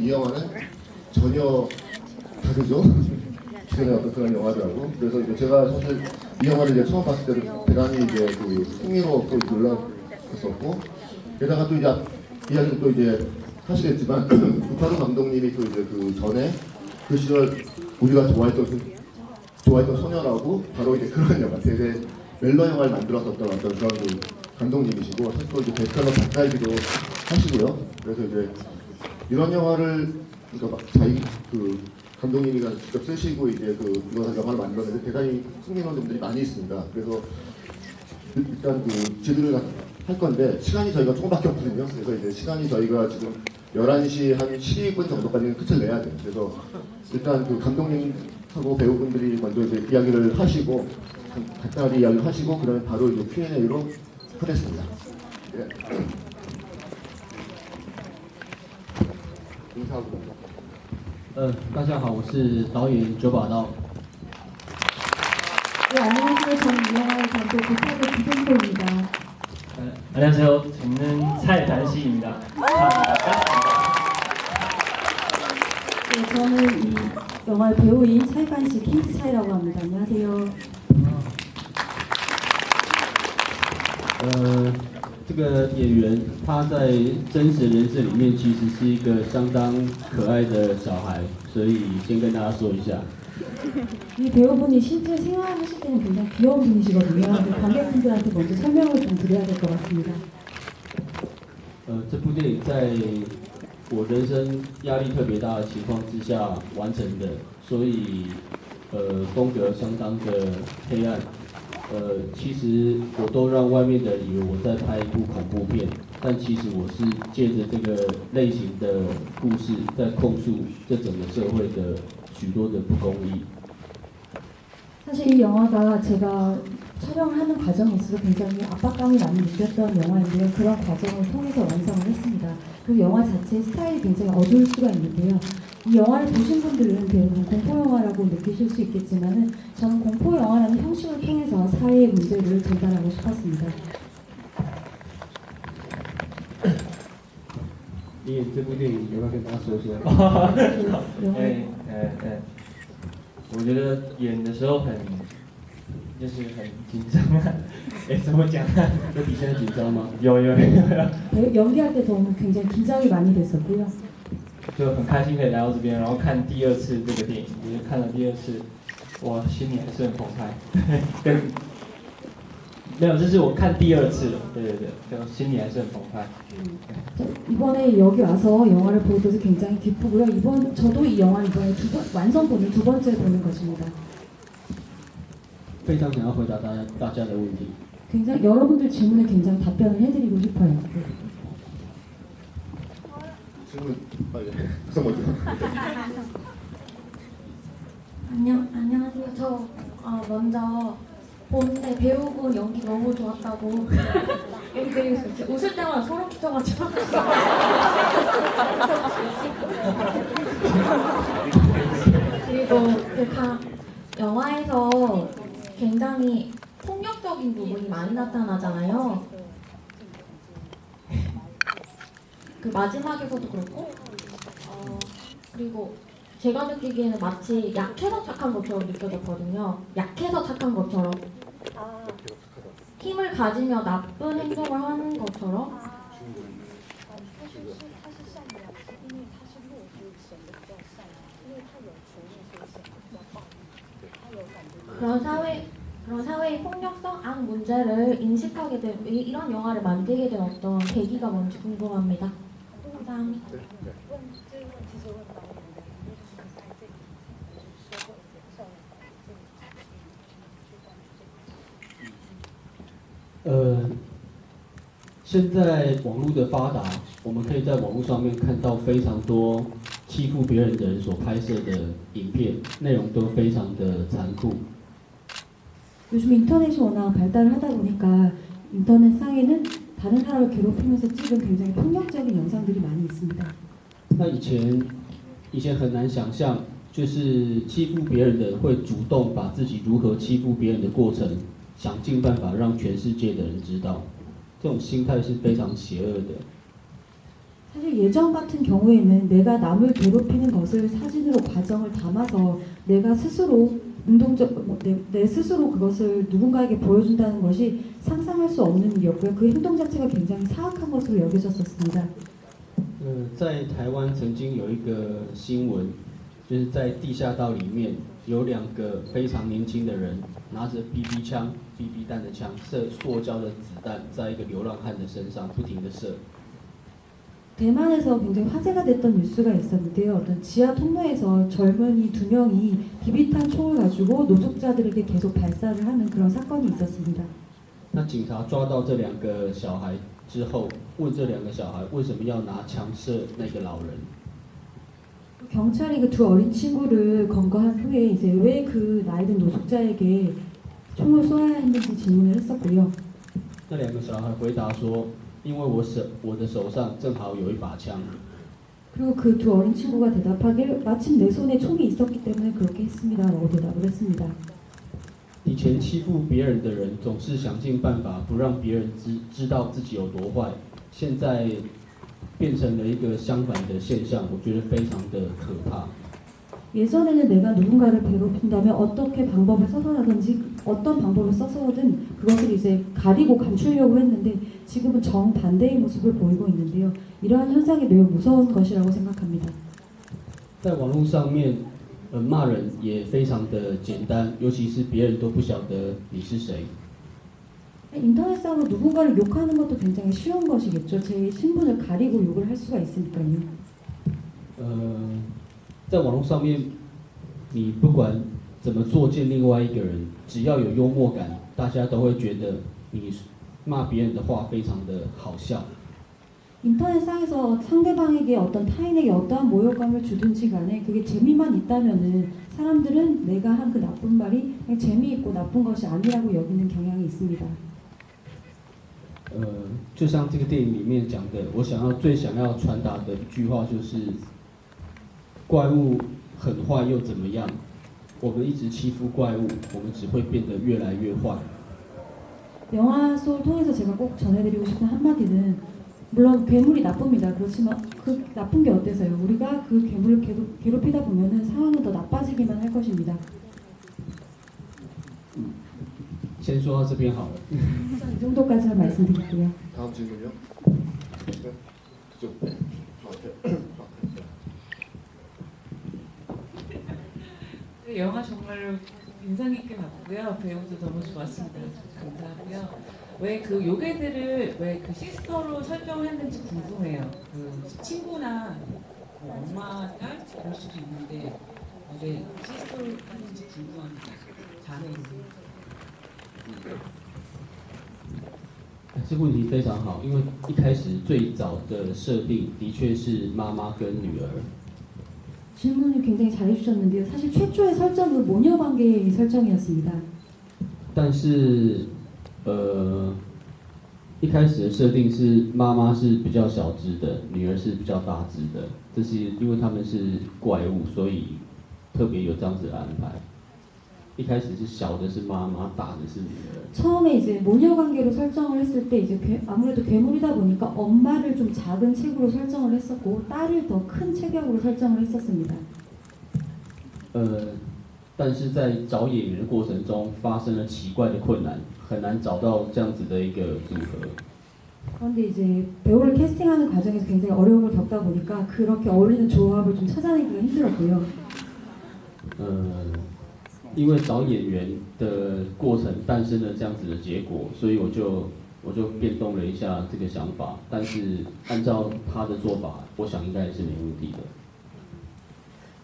이 영화는 전혀 다르죠. 기존의 어떤 그런 영화들하고. 그래서 이제 제가 사실 이 영화를 이제 처음 봤을 때도 대단히 이제 그 흥미롭고 놀랐었고, 게다가 또 이제 이야기는 또 이제 하시겠지만 구타로 감독님이 또 이제 그 전에 그 시절 우리가 좋아했던 소녀라고 바로 이제 그런 영화, 대대 멜로 영화를 만들었었던 어떤 그런 그 감독님이시고, 사실 또 이제 베스트셀러 작가이기도 하시고요. 그래서 이제 이런 영화를 그러니까 자기 그 감독님이가 직접 쓰시고 이제 그 이거 영화를 만들었는데 대단히 흥미로운 점들이 많이 있습니다. 그래서 일단 그 제대로 할 건데 시간이 저희가 조금밖에 없거든요. 그래서 이제 시간이 저희가 지금 11시 한 12분 정도까지는 끝을 내야 돼요. 그래서 일단 그 감독님하고 배우분들이 먼저 이제 이야기를 하시고 간단하게 이야기를 하시고 그다음에 바로 이제 Q&A로 하겠습니다. 예. 인사하고. 大家好，我是导演九把刀。 네, 안녕하세요. 저는 이 영화의 감독 구타로 김정도입니다. 안녕하세요. 저는蔡단식입니다. 네, 저는 이 영화의 배우인蔡간식 킹스차이라고 합니다. 안녕하세요. 这个演员他在真实人生里面其实是一个相当可爱的小孩，所以先跟大家说一下。 이 배우분이 실제 생활하실 때는 굉장히 귀여운 분이시거든요. 관객분들한테 먼저 설명을 좀 드려야 될 것 같습니다. 这部电影在我人生压力特别大的情况之下完成的，所以风格相当的黑暗。其实我都让外面的人以为我在拍一部恐怖片，但其实我是借着这个类型的故事，在控诉这整个社会的许多的不公义。 사실 이 영화가 제가 촬영하는 과정에 있어서 굉장히 압박감이 많이 느꼈던 영화인데요. 그런 과정을 통해서 완성을 했습니다. 그 영화 자체의 스타일이 굉장히 어두울 수가 있는데요. 이 영화를 보신 분들은 대부분 공포 영화라고 느끼실 수 있겠지만은 저는 공포 영화라는 형식을 통해서 사회의 문제를 전달하고 싶었습니다. 你演这部电影，要不要跟大家说说？ 我觉得演的时候就是很紧张啊。怎么讲啊？有比现在紧张吗？有。 연기할 때 도움은 굉장히 긴장이 많이 됐었고요. 就很开心可以来到这边，然后看第二次这个电影，就是看了第二次，我心里还是很澎湃。没有，这是我看第二次了，对，就心里还是很澎湃。 이번에 여기 와서 영화를 보고도 굉장히 기쁘고요. 저도 이 영화를 이번에 완성본을 두 번째 보는 것입니다. 非常想要回答大家的问题。 굉장히 여러분들 질문에 굉장히 답변을 해드리고 싶어요. 질문 빨리 구성 먼저. 안녕하세요. 저 먼저 보는데 배우분 연기 너무 좋았다고 연기 웃을 때마다 소름 끼쳐가지고 그리고 영화에서 굉장히 폭력적인 부분이 많이 나타나잖아요. 그 마지막에서도 그렇고 그리고 제가 느끼기에는 마치 약해서 착한 것처럼 느껴졌거든요. 약해서 착한 것처럼. 힘을 가지며 나쁜 행동을 하는 것처럼. 그런 사회의 폭력성, 악 문제를 인식하게 된 이런 영화를 만들게 된 어떤 계기가 뭔지 궁금합니다. 감사합니다. 어, 现在网络的发达，我们可以在网络上面看到非常多欺负别人的人所拍摄的影片，内容都非常的残酷。 요즘 인터넷이 워낙 발달을 하다 보니까 인터넷상에는 다른 사람을 괴롭히면서 찍은 굉장히 폭력적인 영상들이 많이 있습니다. 那以前很难想象，就是欺负别人的人会主动把自己如何欺负别人的过程，想尽办法让全世界的人知道，这种心态是非常邪恶的。 사실 예전 같은 경우에는 내가 남을 괴롭히는 것을 사진으로 과정을 담아서 내가 스스로 내 스스로 그것을 누군가에게 보여준다는 것이 상상할 수 없는 일이었고요. 그 행동 자체가 굉장히 사악한 것으로 여겨졌었습니다. 在台湾曾经有一个新闻，就是在地下道里面有2个非常年轻的人拿着 BB 枪、BB 弹的枪射塑胶的子弹，在一个流浪汉的身上不停地射。 대만에서 굉장히 화제가 됐던 뉴스가 있었는데요. 어떤 지하 통로에서 젊은이 2명이 비비탄 총을 가지고 노숙자들에게 계속 발사를 하는 그런 사건이 있었습니다. 那警察抓到这2个小孩之后，问这2个小孩为什么要拿枪射那个老人？ 경찰이 그 두 어린 친구를 검거한 후에 이제 왜 그 나이든 노숙자에게 총을 쏘아야 했는지 질문을 했었고요. 那2个小孩回答说：“因为我的手上正好有一把枪。” 그리고 그 두 어린 친구가 대답하길 마침 내 손에 총이 있었기 때문에 그렇게 했습니다라고 대답을 했습니다. 以前欺负别人的人总是想尽办法不让别人知道自己有多坏，现在变成了一个相反的现象，我觉得非常的可怕。 예전에는 내가 누군가를 괴롭힌다면 어떻게 방법을 써서라든지 어떤 방법을 써서든 그것을 이제 가리고 감추려고 했는데 지금은 정반대의 모습을 보이고 있는데요. 이러한 현상이 매우 무서운 것이라고 생각합니다. 在网络上面，骂人也非常的简单，尤其是别人都不晓得你是谁。 인터넷상으로 누군가를 욕하는 것도 굉장히 쉬운 것이겠죠. 제 신분을 가리고 욕을 할 수가 있으니까요. 在网络上面，你不管怎么作践另外一个人，只要有幽默感，大家都会觉得你骂别人的话非常的好笑。 인터넷상에서 상대방에게 어떤 타인에게 어떠한 모욕감을 주든지 간에 그게 재미만 있다면은 사람들은 내가 한 그 나쁜 말이 그냥 재미있고 나쁜 것이 아니라고 여기는 경향이 있습니다. 就像这个电影里面讲的，我最想要传达的一句话就是：怪物很坏又怎么样？我们一直欺负怪物，我们只会变得越来越坏。 영화 속을 통해서 제가 꼭 전해드리고 싶은 한마디는 물론 괴물이 나쁩니다. 그렇지만 그 나쁜 게 어때서요? 우리가 그 괴물을 괴롭히다 보면은 상황은 더 나빠지기만 할 것입니다. 先说到这边好了。 이 정도까지만 말씀드릴게요. 다음 질문요. 네. 그쪽. 네. 영화 정말로 인상 깊게 봤고요. 배우도 너무 좋았습니다. 감사하고요. 왜 그 요괴들을 왜 그 시스터로 설정했는지 궁금해요. 그 친구나 뭐 엄마가 그럴 수도 있는데 왜 시스터로 하는지 궁금합니다. 자매인지. 这个问题非常好，因为一开始最早的设定的确是妈妈跟女儿。 질문을 굉장히 잘해주셨는데요. 사실 최초의 설정은 모녀 관계의 설정이었습니다. 但是，一开始的设定是妈妈是比较小只的，女儿是比较大只的。这是因为他们是怪物，所以特别有这样子的安排。一开始是小的是妈妈，大的是女儿。 처음에 이제 모녀 관계로 설정을 했을 때 이제 아무래도 괴물이다 보니까 엄마를 좀 작은 체구로 설정을 했었고 딸을 더 큰 체격으로 설정을 했었습니다. 但是在找演员的过程中发生了奇怪的困难，很难找到这样子的一个组合。 그런데 이제 배우를 캐스팅하는 과정에서 굉장히 어려움을 겪다 보니까 그렇게 어울리는 조합을 좀 찾아내기가 힘들었고요. 因为找演员的过程诞生了这样子的结果，所以我就变动了一下这个想法。但是按照他的做法，我想应该是没问题的。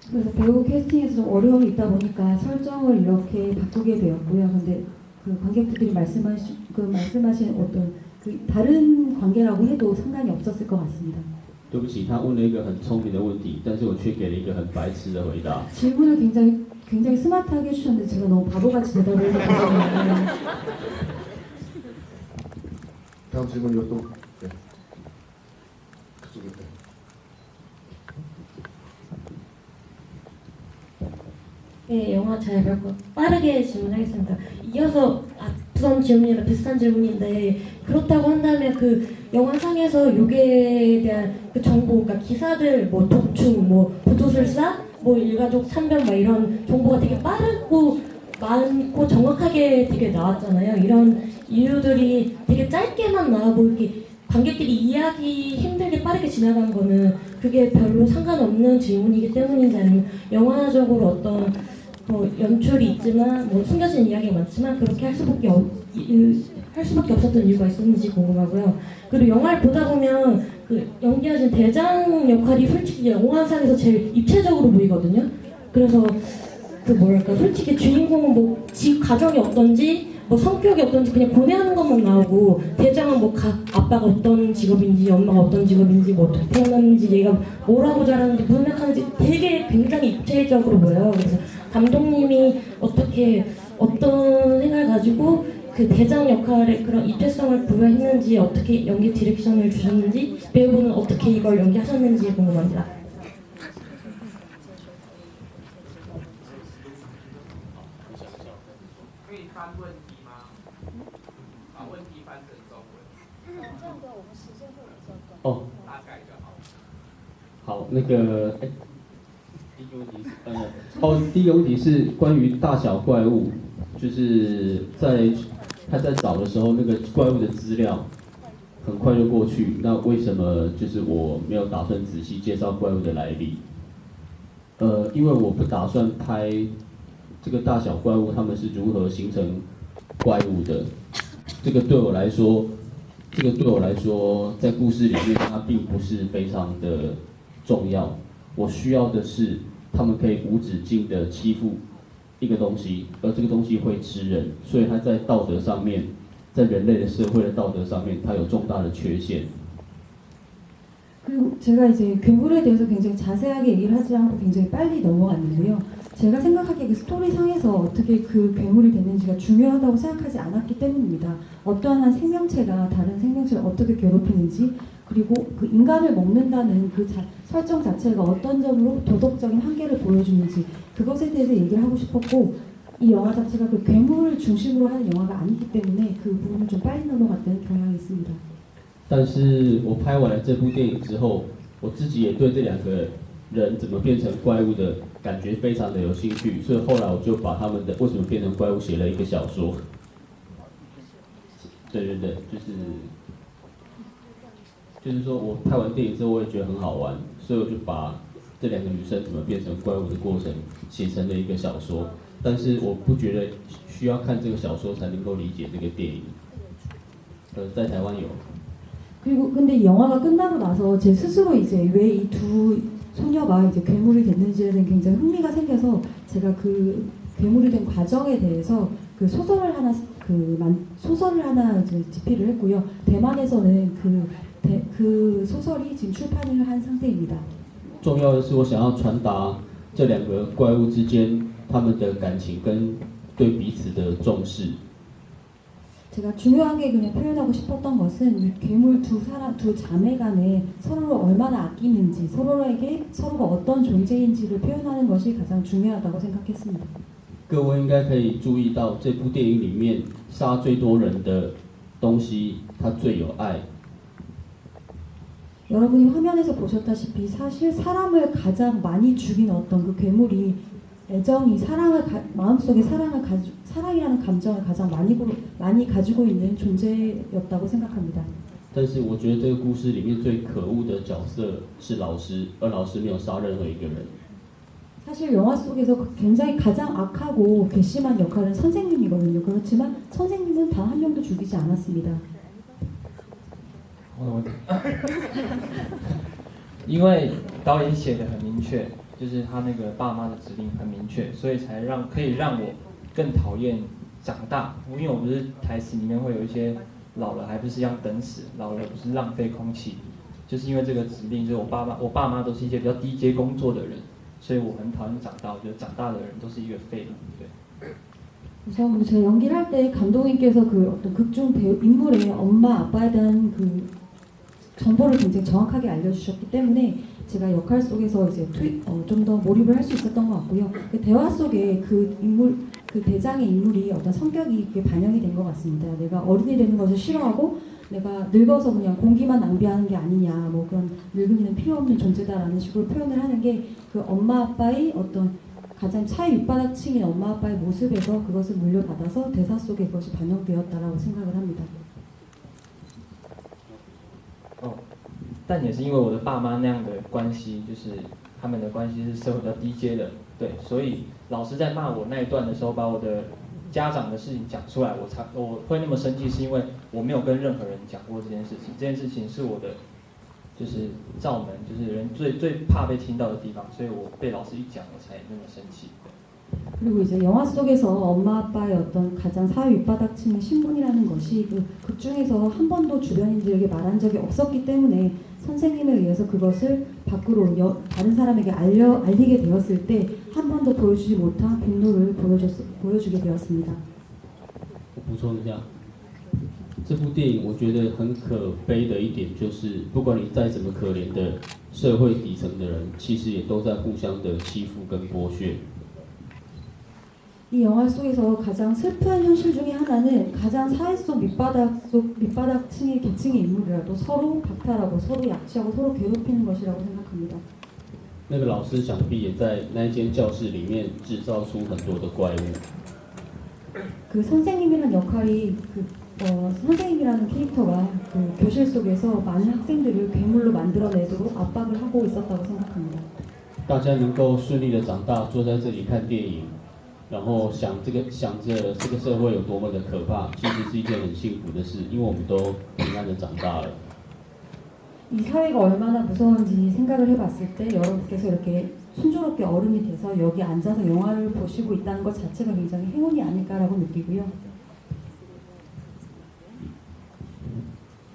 그래서 배우 캐스팅에서 좀 어려움이 있다 보니까 설정을 이렇게 바꾸게 되었고요. 근데 그 관객분들이 말씀하신 어떤 그 다른 관계라고 해도 상관이 없었을 것 같습니다. 对不起，他问了一个很聪明的问题，但是我却给了一个很白痴的回答。 질문을 굉장히 스마트하게 해주셨는데 제가 너무 바보같이 대답을 해서 죄송해요. 다음 질문요 또. 네. 그쪽에. 네. 네, 영화 잘 봤고 빠르게 질문하겠습니다. 이어서 부산 질문이랑 비슷한 질문인데 그렇다고 한다면 그 영화상에서 요괴에 대한 그 정보, 그러니까 기사들, 뭐 독충, 뭐 부도술사, 뭐 일가족 참변 막 이런 정보가 되게 빠르고 많고 정확하게 되게 나왔잖아요. 이런 이유들이 되게 짧게만 나오고 이렇게 관객들이 이해하기 힘들게 빠르게 지나간 거는 그게 별로 상관없는 질문이기 때문인지 아니면 영화적으로 어떤 뭐 연출이 있지만 뭐 숨겨진 이야기가 많지만 그렇게 할 수밖에 없었던 이유가 있었는지 궁금하고요. 그리고 영화를 보다 보면 그 연기하신 대장 역할이 솔직히 영화상에서 제일 입체적으로 보이거든요. 그래서 그 뭐랄까 솔직히 주인공은 뭐 집 가정이 어떤지 뭐 성격이 어떤지 그냥 고뇌하는 것만 나오고 대장은 뭐 아빠가 어떤 직업인지 엄마가 어떤 직업인지 뭐 어떻게 태어났는지 얘가 뭐라고 자랐는지 무슨 일 하는지 되게 굉장히 입체적으로 보여요. 그래서 감독님이 어떻게 어떤 생각을 가지고 그 대장 역할에 그런 입체성을 부여했는지 어떻게 연기 디렉션을 주셨는지 배우분은 어떻게 이걸 연기하셨는지 궁금합니다. 可以翻问题吗？把问题翻成中文。这样的我们时间会比较短。哦，大概就好。好，那个，第一个问题是，第一个问题是关于大小怪物，就是他在找的时候，那个怪物的资料很快就过去，那为什么就是我没有打算仔细介绍怪物的来历？因为我不打算拍这个大小怪物它们是如何形成怪物的，这个对我来说，在故事里面它并不是非常的重要。我需要的是他们可以无止境的欺负一个东西，而这个东西会吃人，所以它在道德上面，在人类的社会的道德上面，它有重大的缺陷。 그리고 제가 이제 괴물에 대해서 굉장히 자세하게 얘기를 하지 않고 굉장히 빨리 넘어갔는데요. 제가 생각하기에 그 스토리상에서 어떻게 그 괴물이 됐는지가 중요하다고 생각하지 않았기 때문입니다. 어떠한 한 생명체가 다른 생명체를 어떻게 괴롭히는지 그리고 그 인간을 먹는다는 그 설정 자체가 어떤 점으로 도덕적인 한계를 보여주는지 그것에 대해서 얘기를 하고 싶었고 이 영화 자체가 그 괴물을 중심으로 하는 영화가 아니기 때문에 그 부분을 좀 빨리 넘어갔다는 경향이 있습니다. 但是我拍完了这部电影之后，我自己也对这两个人怎么变成怪物的感觉非常的有兴趣，所以后来我就把他们的为什么变成怪物写了一个小说。对对对，就是说我拍完电影之后，我也觉得很好玩，所以我就把这两个女生怎么变成怪物的过程写成了一个小说。但是我不觉得需要看这个小说才能够理解这个电影。在台湾有。 그리고 근데 이 영화가 끝나고 나서 제 스스로 이제 왜 이 두 소녀가 이제 괴물이 됐는지에 대한 굉장히 흥미가 생겨서 제가 그 괴물이 된 과정에 대해서 그 소설을 하나 이제 집필을 했고요. 대만에서는 그 소설이 지금 출판을 한 상태입니다. 重要的是，我想要传达这两个怪物之间他们的感情跟对彼此的重视。 제가 중요하게 그냥 표현하고 싶었던 것은 이 괴물 두 자매 간에 서로를 얼마나 아끼는지 서로에게 서로가 어떤 존재인지를 표현하는 것이 가장 중요하다고 생각했습니다. 各位应该可以注意到，这部电影里面杀最多人的东西，它最有爱。 여러분이 화면에서 보셨다시피 사실 사람을 가장 많이 죽인 어떤 그 괴물이 애정이 마음속에 사랑이라는 감정을 가장 많이 가지고 있는 존재였다고 생각합니다. 但是我觉得这个故事里面最可恶的角色是老师，而老师没有杀任何一个人。 사실 영화 속에서 굉장히 가장 악하고 괘씸한 역할은 선생님이거든요. 그렇지만 선생님은 단 한 명도 죽이지 않았습니다. 因为导演写的很明确。 就是他那个爸妈的指令很明确，所以才可以让我更讨厌长大。因为我不是台词里面会有一些老了还不是一样等死，老了不是浪费空气，就是因为这个指令，就是我爸妈都是一些比较低阶工作的人，所以我很讨厌长大。我觉得长大的人都是一个废物，对。 우선 제가 연기를 할 때 감독님께서 그 어떤 극중 배우 인물의 엄마 아빠에 대한 그 정보를 굉장히 정확하게 알려주셨기 때문에 제가 역할 속에서 이제 좀 더 몰입을 할 수 있었던 것 같고요. 그 대화 속에 그 인물 그 대장의 인물이 어떤 성격이 그게 반영이 된 것 같습니다. 내가 어른이 되는 것을 싫어하고 내가 늙어서 그냥 공기만 낭비하는 게 아니냐, 뭐 그런 늙은이는 필요 없는 존재다라는 식으로 표현을 하는 게 그 엄마 아빠의 어떤 가장 사회 밑바닥층인 엄마 아빠의 모습에서 그것을 물려받아서 대사 속에 그것이 반영되었다라고 생각을 합니다. 但也是因为我的爸妈那样的关系，就是他们的关系是社会比较低阶的，对，所以老师在骂我那一段的时候，把我的家长的事情讲出来，我会那么生气，是因为我没有跟任何人讲过这件事情，这件事情是我的就是罩门，就是人最怕被听到的地方，所以我被老师一讲，我才那么生气。 그리고 이제 영화 속에서 엄마 아빠의 어떤 가장 사회 윗바닥층의 신분이라는 것이 그 극 중에서 한 번도 주변인들에게 말한 적이 없었기 때문에 선생님에 의해서 그것을 밖으로 다른 사람에게 알리게 되었을 때 한 번도 보여주지 못한 분노를 보여주게 되었습니다. 我补充一下，这部电影我觉得很可悲的一点就是，不管你再怎么可怜的社会底层的人，其实也都在互相的欺负跟剥削。 이 영화 속에서 가장 슬픈 현실 중에 하나는 가장 사회 속 밑바닥층의 계층의 인물이라도 서로 박탈하고 서로 약취하고 서로 괴롭히는 것이라고 생각합니다. 那个老师想必也在那一间教室里面制造出很多的怪物。 그 선생님이라는 역할이 선생님이라는 캐릭터가 그 교실 속에서 많은 학생들을 괴물로 만들어내도록 압박을 하고 있었다고 생각합니다. 大家能够顺利的长大，坐在这里看电影，然后想着这个社会有多么的可怕，其实是一件很幸福的事，因为我们都平安的长大了。 이 사회가 얼마나 무서운지 생각을 해봤을 때 여러분께서 이렇게 순조롭게 어른이 돼서 여기 앉아서 영화를 보시고 있다는 것 자체가 굉장히 행운이 아닐까라고 느끼고요.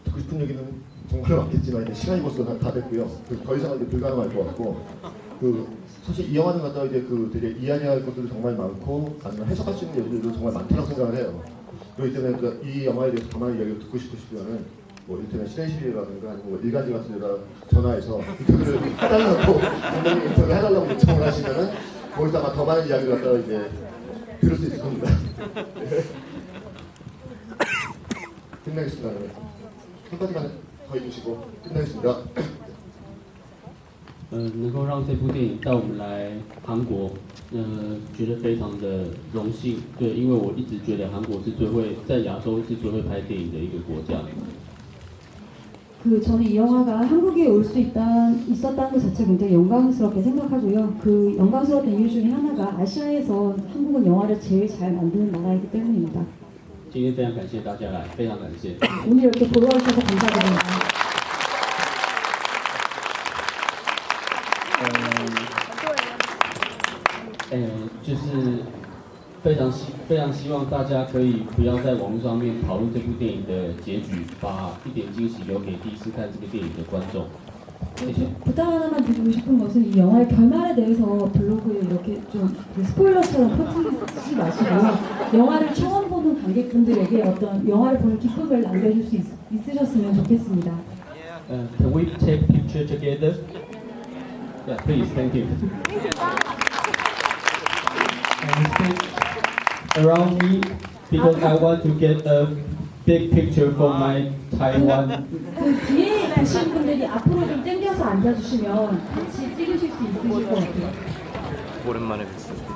듣고 싶은 얘기는 정말 많겠지만 이제 시간이 벌써 다 됐고요. 더 이상 이제 불가능할 것 같고 사실 이 영화는 갖다가 이제 되게 이해할 것들도 정말 많고 아니면 해석할 수 있는 얘기들도 정말 많다고 생각을 해요. 그렇기 때문에 이 영화에 대해서 더 많은 이야기를 듣고 싶으시면은 뭐 인터넷 실행실이라든가 아니면 뭐 일간지 같은 데다 전화해서 인터뷰를 해달라고 감독님 인터뷰 해달라고 요청을 하시면은 거기다가 더 많은 이야기를 갖다가 이제 들을 수 있을 겁니다. 끝내겠습니다. 한 가지만 더 해주시고 끝내겠습니다. 能够让这部电影带我们来韩国，觉得非常的荣幸。对，因为我一直觉得韩国是在亚洲是最会拍电影的一个国家。 저는 이 영화가 한국에 올 수 있었다는 것 자체가 굉장히 영광스럽게 생각하고요. 그 영광스러웠던 이유 중에 하나가 아시아에서 한국은 영화를 제일 잘 만드는 나라이기 때문입니다. 今天非常感谢大家来，非常感谢。 오늘 이렇게 보러 와주셔서 감사드립니다. 就是非常希望大家可以不要在网络上面讨论这部电影的结局，把一点惊喜留给第一次看这个电影的观众。谢谢。 부탁 하나만 드리고 싶은 것은 이 영화의 결말에 대해서 블로그에 이렇게 좀 스포일러처럼 퍼뜨리지 마시고 영화를 처음 보는 관객분들에게 어떤 영화를 보는 기쁨을 남겨줄 수 있으셨으면 좋겠습니다. Can we take picture together? Yeah, please. Thank you. Around me because I want to get a big picture for my Taiwan. 그 뒤에 계신 분들이 앞으로 좀 당겨서 앉아주시면 같이 찍으실 수 있으실 것 같아요. 오랜만에 뵀어요.